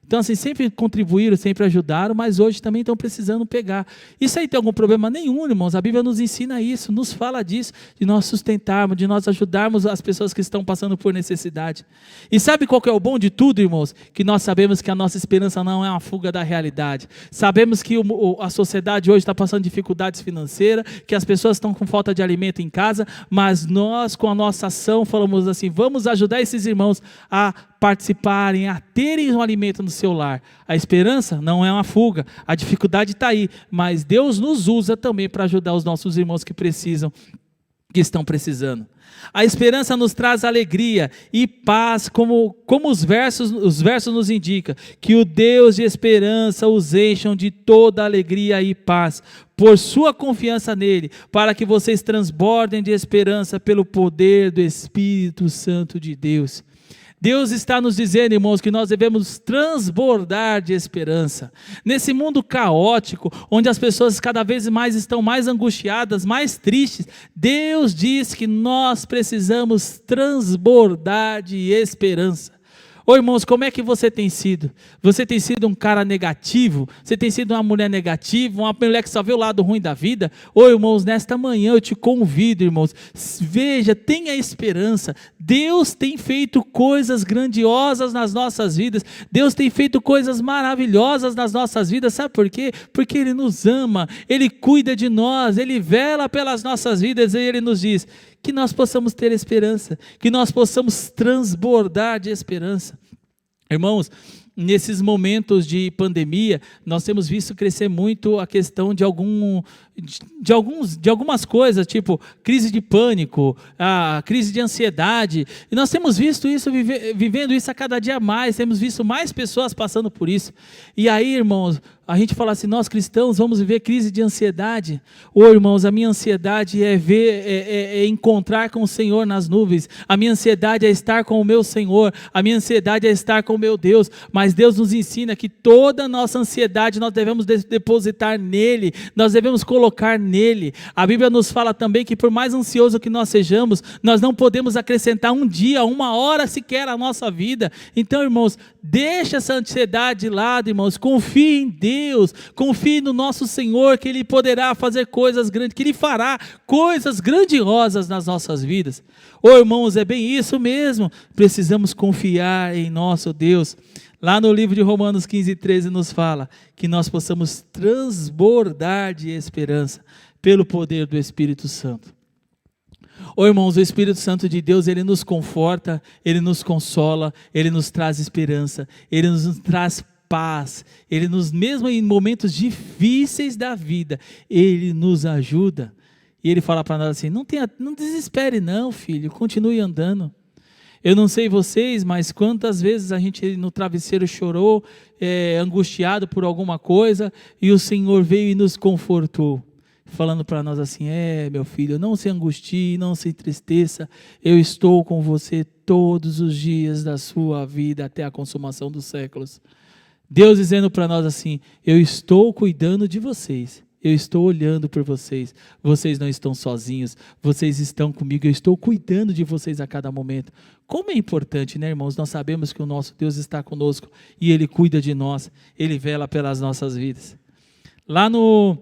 Então, assim, sempre contribuíram, sempre ajudaram, mas hoje também estão precisando pegar. Isso aí tem algum problema nenhum, irmãos. A Bíblia nos ensina isso, nos fala disso, de nós sustentarmos, de nós ajudarmos as pessoas que estão passando por necessidade. E sabe qual que é o bom de tudo, irmãos? Que nós sabemos que a nossa esperança não é uma fuga da realidade. Sabemos que a sociedade hoje está passando dificuldades financeiras, que as pessoas estão com falta de alimento em casa, mas nós, com a nossa ação, falamos assim, vamos ajudar esses irmãos a participarem, a terem um alimento no seu lar. A esperança não é uma fuga, a dificuldade está aí, mas Deus nos usa também para ajudar os nossos irmãos que precisam, que estão precisando. A esperança nos traz alegria e paz, como os versos nos indicam, que o Deus de esperança os encham de toda alegria e paz, por sua confiança nele, para que vocês transbordem de esperança pelo poder do Espírito Santo de Deus. Deus está nos dizendo, irmãos, que nós devemos transbordar de esperança. Nesse mundo caótico, onde as pessoas cada vez mais estão mais angustiadas, mais tristes, Deus diz que nós precisamos transbordar de esperança. Ô irmãos, como é que você tem sido? Você tem sido um cara negativo? Você tem sido uma mulher negativa? Uma mulher que só vê o lado ruim da vida? Ô irmãos, nesta manhã eu te convido, irmãos, veja, tenha esperança. Deus tem feito coisas grandiosas nas nossas vidas. Deus tem feito coisas maravilhosas nas nossas vidas. Sabe por quê? Porque Ele nos ama, Ele cuida de nós, Ele vela pelas nossas vidas e Ele nos diz que nós possamos ter esperança, que nós possamos transbordar de esperança. Irmãos, nesses momentos de pandemia, nós temos visto crescer muito a questão de algumas coisas, tipo crise de pânico, a crise de ansiedade, e nós temos visto isso, vivendo isso a cada dia mais, temos visto mais pessoas passando por isso, e aí, irmãos, a gente fala assim, nós cristãos vamos viver crise de ansiedade. Ô irmãos, a minha ansiedade é encontrar com o Senhor nas nuvens, a minha ansiedade é estar com o meu Senhor, a minha ansiedade é estar com o meu Deus, mas Deus nos ensina que toda a nossa ansiedade nós devemos depositar nele, nós devemos colocar nele. A Bíblia nos fala também que por mais ansioso que nós sejamos, nós não podemos acrescentar um dia, 1 hora sequer à nossa vida. Então, irmãos, deixa essa ansiedade de lado, irmãos, confie em Deus, confie no nosso Senhor, que Ele poderá fazer coisas grandes, que Ele fará coisas grandiosas nas nossas vidas. Ô irmãos, é bem isso mesmo, precisamos confiar em nosso Deus. Lá no livro de Romanos 15:13 nos fala que nós possamos transbordar de esperança pelo poder do Espírito Santo. Ô irmãos, o Espírito Santo de Deus, Ele nos conforta, Ele nos consola, Ele nos traz esperança, Ele nos traz paz, Ele mesmo em momentos difíceis da vida, Ele nos ajuda. E Ele fala para nós assim, não desespere não, filho, continue andando. Eu não sei vocês, mas quantas vezes a gente no travesseiro chorou, angustiado por alguma coisa, e o Senhor veio e nos confortou, falando para nós assim, meu filho, não se angustie, não se entristeça, eu estou com você todos os dias da sua vida, até a consumação dos séculos. Deus dizendo para nós assim, eu estou cuidando de vocês, eu estou olhando por vocês, vocês não estão sozinhos, vocês estão comigo, eu estou cuidando de vocês a cada momento. Como é importante, né, irmãos? Nós sabemos que o nosso Deus está conosco e Ele cuida de nós, Ele vela pelas nossas vidas. Lá no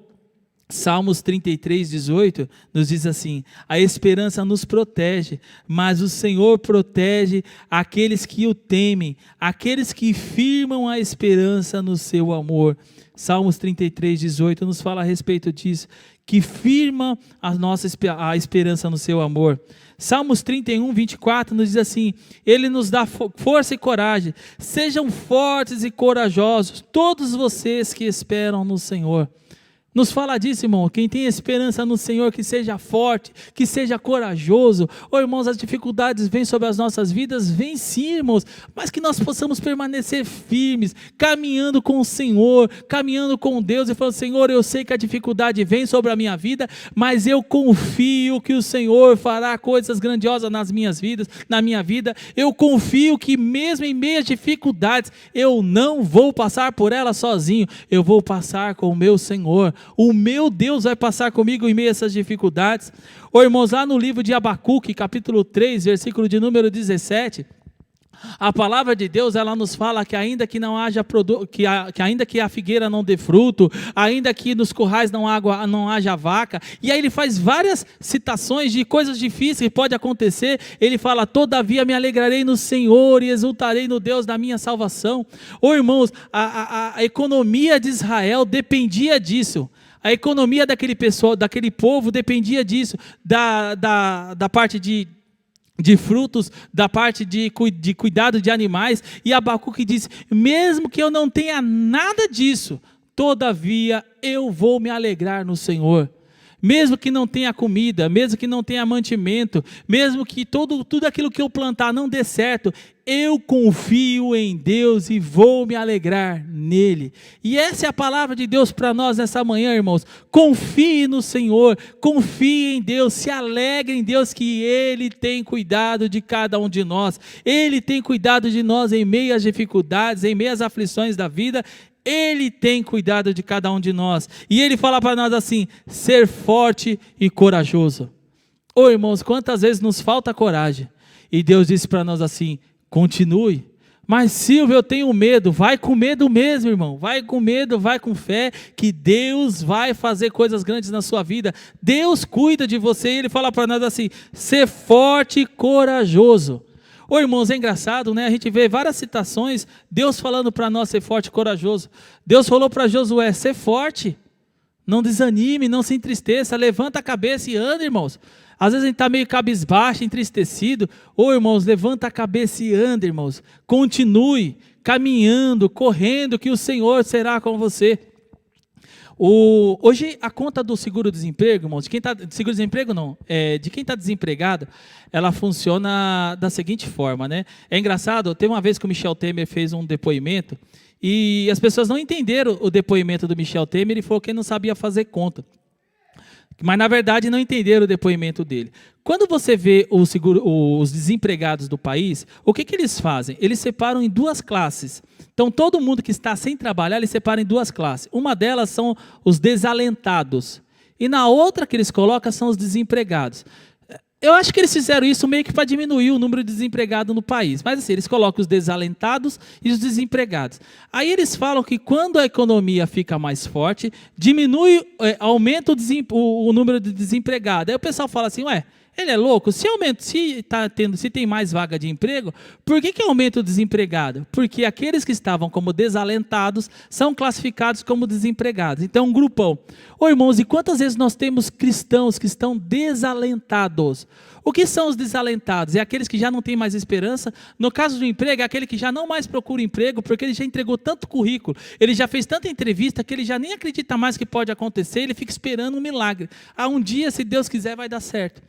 Salmos 33:18 nos diz assim, a esperança nos protege, mas o Senhor protege aqueles que o temem, aqueles que firmam a esperança no seu amor. Salmos 33:18 nos fala a respeito disso, que firma a esperança no seu amor. Salmos 31:24 nos diz assim, Ele nos dá força e coragem, sejam fortes e corajosos, todos vocês que esperam no Senhor. Nos fala disso, irmão. Quem tem esperança no Senhor, que seja forte, que seja corajoso. Irmãos, as dificuldades vêm sobre as nossas vidas, vêm sim, irmãos, mas que nós possamos permanecer firmes, caminhando com o Senhor, caminhando com Deus e falando: Senhor, eu sei que a dificuldade vem sobre a minha vida, mas eu confio que o Senhor fará coisas grandiosas na minha vida. Eu confio que mesmo em meio às dificuldades, eu não vou passar por elas sozinho, eu vou passar com o meu Senhor. O meu Deus vai passar comigo em meio a essas dificuldades. Irmãos, lá no livro de Abacuque, capítulo 3, versículo de número 17, a palavra de Deus, ela nos fala que ainda que não haja ainda que a figueira não dê fruto, ainda que nos currais não haja vaca, e aí ele faz várias citações de coisas difíceis que pode acontecer. Ele fala: todavia me alegrarei no Senhor e exultarei no Deus da minha salvação. Irmãos, a economia de Israel dependia disso. A economia daquele povo dependia disso, da parte de frutos, da parte de cuidado de animais. E Abacuque diz: mesmo que eu não tenha nada disso, todavia eu vou me alegrar no Senhor. Mesmo que não tenha comida, mesmo que não tenha mantimento, mesmo que tudo aquilo que eu plantar não dê certo, eu confio em Deus e vou me alegrar nele. E essa é a palavra de Deus para nós nessa manhã, irmãos. Confie no Senhor, confie em Deus, se alegre em Deus, que Ele tem cuidado de cada um de nós. Ele tem cuidado de nós em meio às dificuldades, em meio às aflições da vida. Ele tem cuidado de cada um de nós. E Ele fala para nós assim: ser forte e corajoso. Irmãos, quantas vezes nos falta coragem. E Deus disse para nós assim: continue. Mas Silvio, eu tenho medo. Vai com medo mesmo, irmão. Vai com medo, vai com fé, que Deus vai fazer coisas grandes na sua vida. Deus cuida de você. E Ele fala para nós assim: ser forte e corajoso. Irmãos, é engraçado, né? A gente vê várias citações, Deus falando para nós ser forte e corajoso. Deus falou para Josué: ser forte, não desanime, não se entristeça, levanta a cabeça e anda, irmãos. Às vezes a gente está meio cabisbaixo, entristecido. Irmãos, levanta a cabeça e anda, irmãos. Continue caminhando, correndo, que o Senhor será com você. Hoje a conta do seguro-desemprego, irmãos, de quem está desempregado, ela funciona da seguinte forma, né? É engraçado, teve uma vez que o Michel Temer fez um depoimento e as pessoas não entenderam o depoimento do Michel Temer. Ele falou que ele não sabia fazer conta, mas na verdade não entenderam o depoimento dele. Quando você vê os desempregados do país, o que eles fazem? Eles separam em duas classes. Então todo mundo que está sem trabalhar, eles separam em duas classes. Uma delas são os desalentados, e na outra que eles colocam são os desempregados. Eu acho que eles fizeram isso meio que para diminuir o número de desempregados no país. Mas assim, eles colocam os desalentados e os desempregados. Aí eles falam que quando a economia fica mais forte, aumenta o número de desempregados. Aí o pessoal fala assim: ele é louco? Se tem mais vaga de emprego, por que aumenta o desempregado? Porque aqueles que estavam como desalentados são classificados como desempregados. Então, um grupão. Irmãos, e quantas vezes nós temos cristãos que estão desalentados? O que são os desalentados? É aqueles que já não têm mais esperança. No caso do emprego, é aquele que já não mais procura emprego, porque ele já entregou tanto currículo, ele já fez tanta entrevista, que ele já nem acredita mais que pode acontecer, ele fica esperando um milagre. Um dia, se Deus quiser, vai dar certo.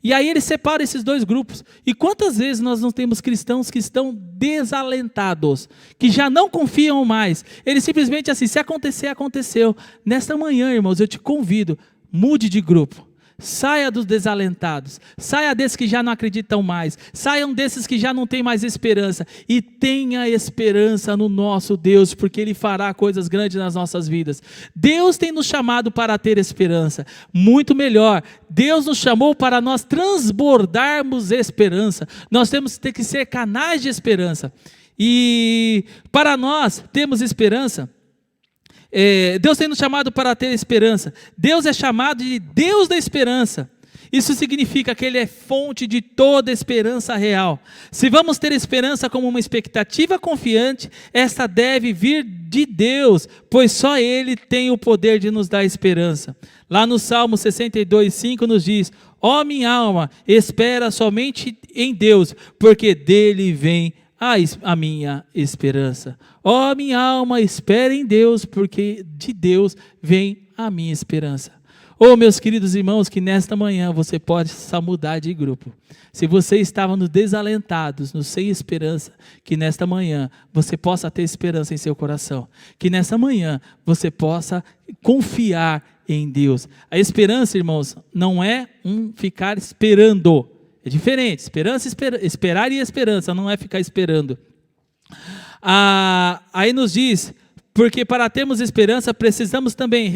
E aí ele separa esses dois grupos. E quantas vezes nós não temos cristãos que estão desalentados, que já não confiam mais? Eles simplesmente assim: se acontecer, aconteceu. Nesta manhã, irmãos, eu te convido, mude de grupo. Saia dos desalentados, saia desses que já não acreditam mais, saiam desses que já não têm mais esperança, e tenha esperança no nosso Deus, porque Ele fará coisas grandes nas nossas vidas. Deus tem nos chamado para ter esperança, muito melhor, Deus nos chamou para nós transbordarmos esperança. Nós temos que ser canais de esperança, e para nós termos esperança, Deus tem nos chamado para ter esperança. Deus é chamado de Deus da esperança. Isso significa que Ele é fonte de toda esperança real. Se vamos ter esperança como uma expectativa confiante, esta deve vir de Deus, pois só Ele tem o poder de nos dar esperança. Lá no Salmo 62:5 nos diz: ó minha alma, espera somente em Deus, porque dele vem a minha esperança. Ó minha alma, espera em Deus, porque de Deus vem a minha esperança. Oh, meus queridos irmãos, que nesta manhã você possa mudar de grupo. Se você estava no desalentados, no sem esperança, que nesta manhã você possa ter esperança em seu coração. Que nesta manhã você possa confiar em Deus. A esperança, irmãos, não é ficar esperando. É diferente. Esperar e esperança, não é ficar esperando. Aí nos diz... Porque para termos esperança, precisamos também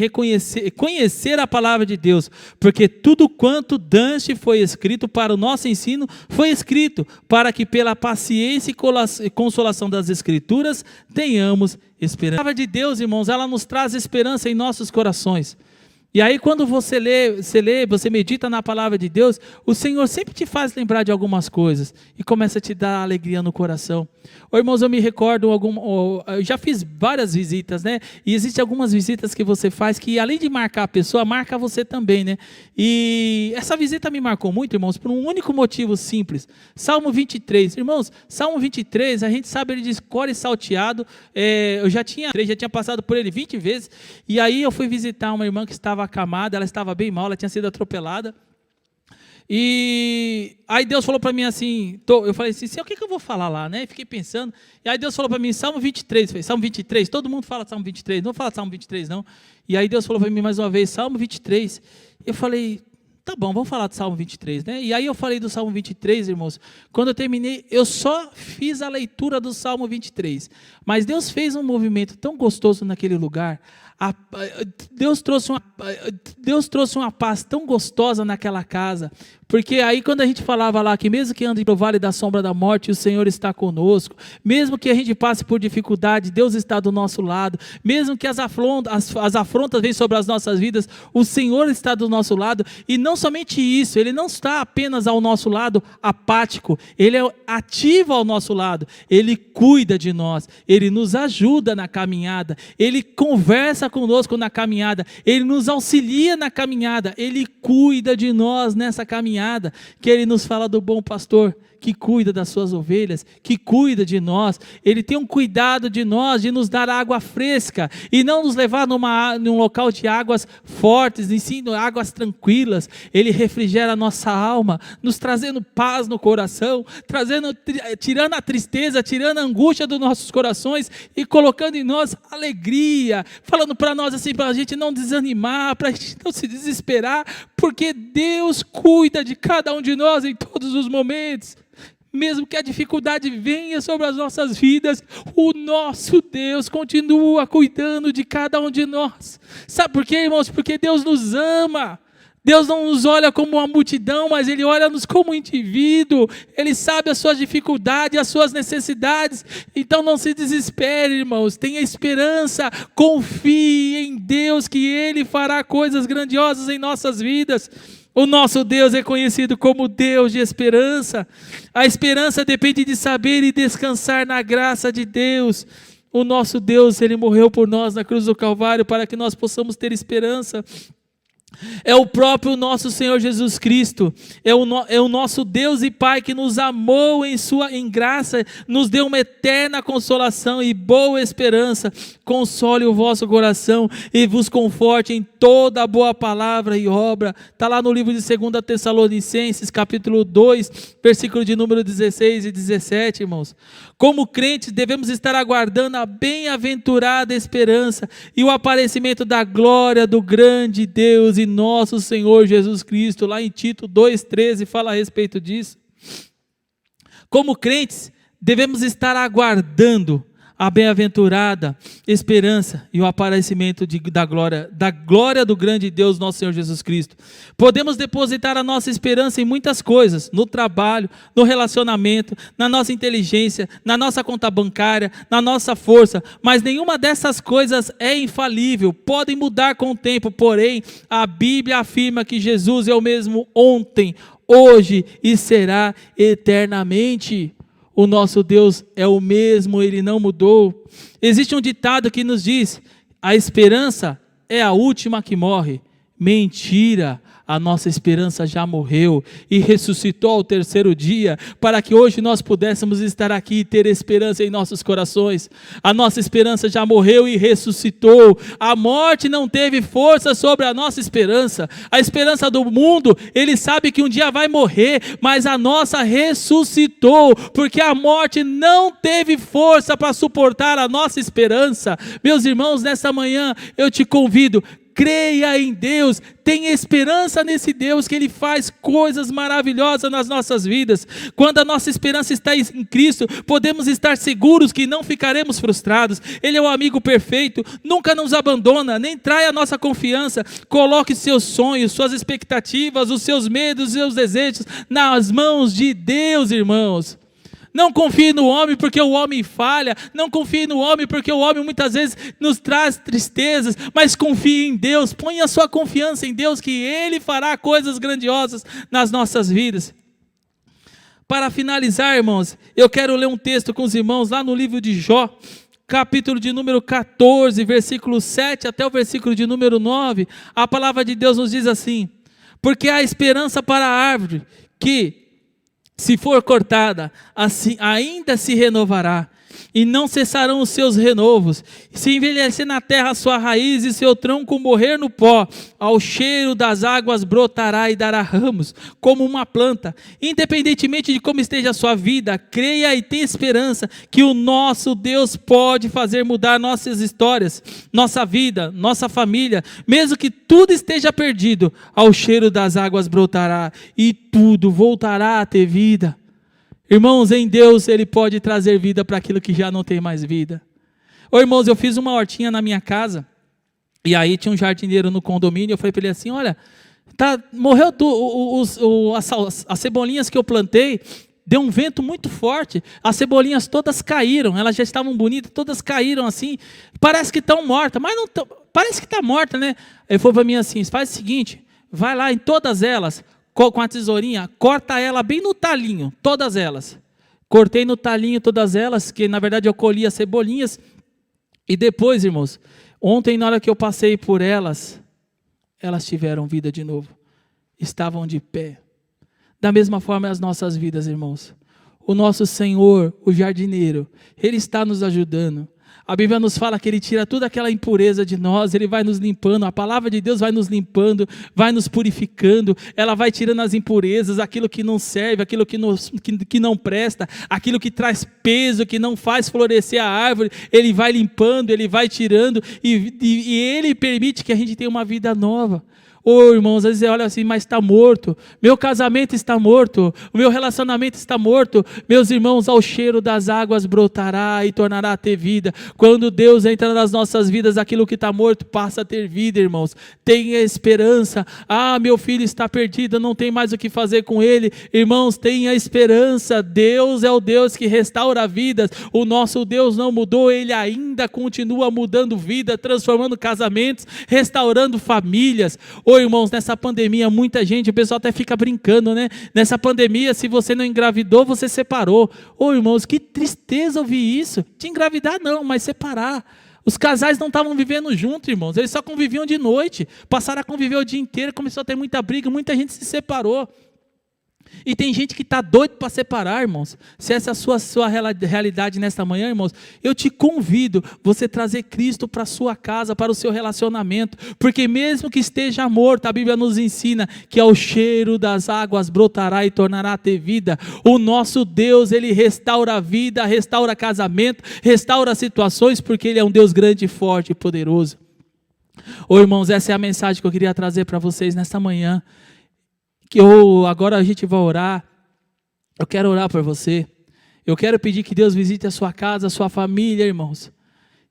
conhecer a palavra de Deus. Porque tudo quanto dantes foi escrito para o nosso ensino, foi escrito para que pela paciência e consolação das Escrituras, tenhamos esperança. A palavra de Deus, irmãos, ela nos traz esperança em nossos corações. E aí quando você lê, você medita na palavra de Deus, o Senhor sempre te faz lembrar de algumas coisas e começa a te dar alegria no coração. Irmãos, eu me recordo, eu já fiz várias visitas, né? E existem algumas visitas que você faz que além de marcar a pessoa, marca você também, né? E essa visita me marcou muito, irmãos, por um único motivo simples. Salmo 23, irmãos, Salmo 23, a gente sabe ele diz cor e salteado, eu já tinha passado por ele 20 vezes, e aí eu fui visitar uma irmã que estava acamada, ela estava bem mal, ela tinha sido atropelada, e aí Deus falou para mim assim, eu falei assim, o que eu vou falar lá, né? Fiquei pensando, e aí Deus falou para mim, Salmo 23, falei, Salmo 23, todo mundo fala Salmo 23, não fala Salmo 23 não, e aí Deus falou para mim mais uma vez, Salmo 23, eu falei, tá bom, vamos falar do Salmo 23, né? E aí eu falei do Salmo 23, irmãos, quando eu terminei, eu só fiz a leitura do Salmo 23, mas Deus fez um movimento tão gostoso naquele lugar, Deus trouxe uma paz tão gostosa naquela casa, porque aí quando a gente falava lá que mesmo que ande no vale da sombra da morte, o Senhor está conosco, mesmo que a gente passe por dificuldade, Deus está do nosso lado, mesmo que as afrontas venham sobre as nossas vidas, o Senhor está do nosso lado, e não somente isso, Ele não está apenas ao nosso lado apático, Ele é ativo ao nosso lado, Ele cuida de nós, Ele nos ajuda na caminhada, Ele conversa conosco na caminhada, Ele nos auxilia na caminhada, Ele cuida de nós nessa caminhada, que Ele nos fala do bom pastor, que cuida das suas ovelhas, que cuida de nós, Ele tem um cuidado de nós, de nos dar água fresca, e não nos levar num local de águas fortes, e sim águas tranquilas. Ele refrigera a nossa alma, nos trazendo paz no coração, tirando a tristeza, tirando a angústia dos nossos corações, e colocando em nós alegria, falando para nós assim, para a gente não desanimar, para a gente não se desesperar, porque Deus cuida de cada um de nós em todos os momentos. Mesmo que a dificuldade venha sobre as nossas vidas, o nosso Deus continua cuidando de cada um de nós. Sabe por quê, irmãos? Porque Deus nos ama. Deus não nos olha como uma multidão, mas Ele olha-nos como indivíduo. Ele sabe as suas dificuldades, as suas necessidades. Então não se desespere, irmãos. Tenha esperança. Confie em Deus que Ele fará coisas grandiosas em nossas vidas. O nosso Deus é conhecido como Deus de esperança. A esperança depende de saber e descansar na graça de Deus. O nosso Deus, Ele morreu por nós na cruz do Calvário para que nós possamos ter esperança. É o próprio nosso Senhor Jesus Cristo, é o nosso Deus e Pai que nos amou em graça, nos deu uma eterna consolação e boa esperança. Console o vosso coração e vos conforte em toda a boa palavra e obra. Está lá no livro de 2 Tessalonicenses, capítulo 2, versículo de número 16 e 17, irmãos. Como crentes devemos estar aguardando a bem-aventurada esperança e o aparecimento da glória do grande Deus e nosso Senhor Jesus Cristo. Lá em Tito 2,13 fala a respeito disso. Como crentes devemos estar aguardando a bem-aventurada esperança e o aparecimento da glória do grande Deus, nosso Senhor Jesus Cristo. Podemos depositar a nossa esperança em muitas coisas, no trabalho, no relacionamento, na nossa inteligência, na nossa conta bancária, na nossa força, mas nenhuma dessas coisas é infalível, podem mudar com o tempo, porém, a Bíblia afirma que Jesus é o mesmo ontem, hoje e será eternamente. O nosso Deus é o mesmo, Ele não mudou. Existe um ditado que nos diz: a esperança é a última que morre. Mentira, a nossa esperança já morreu e ressuscitou ao terceiro dia, para que hoje nós pudéssemos estar aqui e ter esperança em nossos corações. A nossa esperança já morreu e ressuscitou. A morte não teve força sobre a nossa esperança. A esperança do mundo, ele sabe que um dia vai morrer, mas a nossa ressuscitou, porque a morte não teve força para suportar a nossa esperança. Meus irmãos, nessa manhã eu te convido, creia em Deus, tenha esperança nesse Deus, que Ele faz coisas maravilhosas nas nossas vidas. Quando a nossa esperança está em Cristo, podemos estar seguros que não ficaremos frustrados. Ele é o amigo perfeito, nunca nos abandona, nem trai a nossa confiança. Coloque seus sonhos, suas expectativas, os seus medos, os seus desejos nas mãos de Deus, irmãos. Não confie no homem porque o homem falha, não confie no homem porque o homem muitas vezes nos traz tristezas, mas confie em Deus, ponha a sua confiança em Deus, que Ele fará coisas grandiosas nas nossas vidas. Para finalizar, irmãos, eu quero ler um texto com os irmãos lá no livro de Jó, capítulo de número 14, versículo 7 até o versículo de número 9, a palavra de Deus nos diz assim: porque há esperança para a árvore que, se for cortada, assim ainda se renovará, e não cessarão os seus renovos. Se envelhecer na terra a sua raiz e seu tronco morrer no pó, ao cheiro das águas brotará e dará ramos, como uma planta. Independentemente de como esteja a sua vida, creia e tenha esperança que o nosso Deus pode fazer mudar nossas histórias, nossa vida, nossa família. Mesmo que tudo esteja perdido, ao cheiro das águas brotará e tudo voltará a ter vida. Irmãos, em Deus Ele pode trazer vida para aquilo que já não tem mais vida. Ô irmãos, eu fiz uma hortinha na minha casa, e aí tinha um jardineiro no condomínio, eu falei para ele assim: olha, morreu as cebolinhas que eu plantei, deu um vento muito forte, as cebolinhas todas caíram, elas já estavam bonitas, todas caíram assim, parece que estão mortas, mas não tão, parece que está morta, né? Ele falou para mim assim: faz o seguinte, vai lá em todas elas, com a tesourinha, corta ela bem no talinho, todas elas. Cortei no talinho todas elas, que na verdade eu colhi as cebolinhas, e depois, irmãos, ontem na hora que eu passei por elas, elas tiveram vida de novo, estavam de pé. Da mesma forma as nossas vidas, irmãos. O nosso Senhor, o jardineiro, Ele está nos ajudando. A Bíblia nos fala que Ele tira toda aquela impureza de nós, Ele vai nos limpando, a palavra de Deus vai nos limpando, vai nos purificando, ela vai tirando as impurezas, aquilo que não serve, aquilo que não presta, aquilo que traz peso, que não faz florescer a árvore, Ele vai limpando, Ele vai tirando, e Ele permite que a gente tenha uma vida nova. Ô irmãos, às vezes olha assim, mas está morto, meu casamento está morto, o meu relacionamento está morto. Meus irmãos, ao cheiro das águas brotará e tornará a ter vida. Quando Deus entra nas nossas vidas, aquilo que está morto passa a ter vida, irmãos. Tenha esperança. Ah, meu filho está perdido, não tem mais o que fazer com ele. Irmãos, tenha esperança. Deus é o Deus que restaura vidas. O nosso Deus não mudou, Ele ainda continua mudando vida, transformando casamentos, restaurando famílias. Ô irmãos, nessa pandemia, muita gente, o pessoal até fica brincando, né? Nessa pandemia, se você não engravidou, você separou. Ô irmãos, que tristeza ouvir isso. De engravidar não, mas separar. Os casais não estavam vivendo juntos, irmãos. Eles só conviviam de noite. Passaram a conviver o dia inteiro, começou a ter muita briga, muita gente se separou. E tem gente que está doido para separar, irmãos. Se essa é a sua realidade nesta manhã, irmãos, eu te convido você trazer Cristo para a sua casa, para o seu relacionamento, porque mesmo que esteja morto, a Bíblia nos ensina que ao cheiro das águas brotará e tornará a ter vida. O nosso Deus, Ele restaura a vida, restaura casamento, restaura situações, porque Ele é um Deus grande, forte e poderoso. Ô irmãos, essa é a mensagem que eu queria trazer para vocês nesta manhã. Agora a gente vai orar. Eu quero orar por você. Eu quero pedir que Deus visite a sua casa, a sua família, irmãos.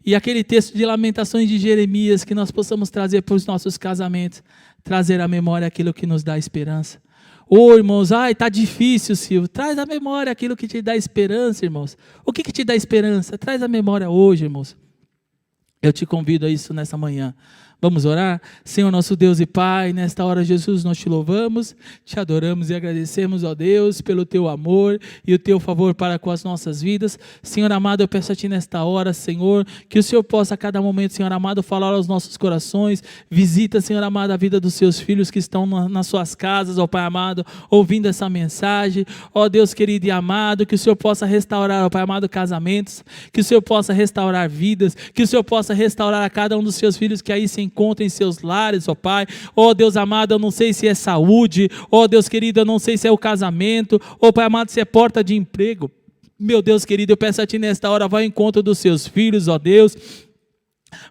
E aquele texto de Lamentações de Jeremias, que nós possamos trazer para os nossos casamentos, trazer à memória aquilo que nos dá esperança. Ô irmãos, está difícil, Silvio. Traz à memória aquilo que te dá esperança, irmãos. O que te dá esperança? Traz à memória hoje, irmãos. Eu te convido a isso nessa manhã. Vamos orar? Senhor nosso Deus e Pai, nesta hora, Jesus, nós te louvamos, te adoramos e agradecemos, ó Deus, pelo teu amor e o teu favor para com as nossas vidas. Senhor amado, eu peço a ti nesta hora, Senhor, que o Senhor possa a cada momento, Senhor amado, falar aos nossos corações. Visita, Senhor amado, a vida dos seus filhos que estão nas suas casas, ó Pai amado, ouvindo essa mensagem. Ó Deus querido e amado, que o Senhor possa restaurar, ó Pai amado, casamentos, que o Senhor possa restaurar vidas, que o Senhor possa restaurar a cada um dos seus filhos que aí se encontra em seus lares, ó Pai. Ó Deus amado, eu não sei se é saúde, ó Deus querido, eu não sei se é o casamento, ó Pai amado, se é porta de emprego. Meu Deus querido, eu peço a ti nesta hora, vai ao encontro dos seus filhos, ó Deus,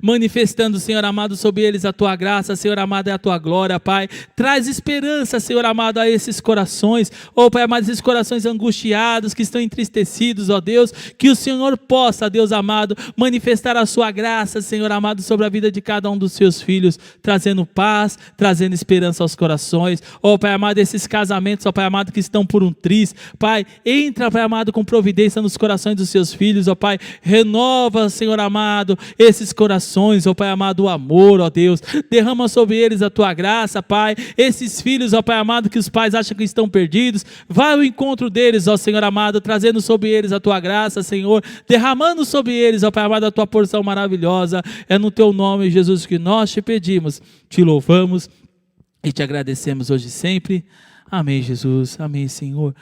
manifestando, Senhor amado, sobre eles a tua graça, Senhor amado, e a tua glória, Pai. Traz esperança, Senhor amado, a esses corações, ó Pai amado, esses corações angustiados, que estão entristecidos, ó Deus, que o Senhor possa, Deus amado, manifestar a sua graça, Senhor amado, sobre a vida de cada um dos seus filhos, trazendo paz, trazendo esperança aos corações. Ó Pai amado, esses casamentos, ó Pai amado, que estão por um triz, Pai, entra, Pai amado, com providência nos corações dos seus filhos, ó Pai, renova, Senhor amado, esses corações, ó Pai amado, o amor, ó Deus, derrama sobre eles a tua graça, Pai. Esses filhos, ó Pai amado, que os pais acham que estão perdidos, vai ao encontro deles, ó Senhor amado, trazendo sobre eles a tua graça, Senhor, derramando sobre eles, ó Pai amado, a tua porção maravilhosa. É no teu nome, Jesus, que nós te pedimos, te louvamos e te agradecemos hoje e sempre. Amém, Jesus, amém, Senhor.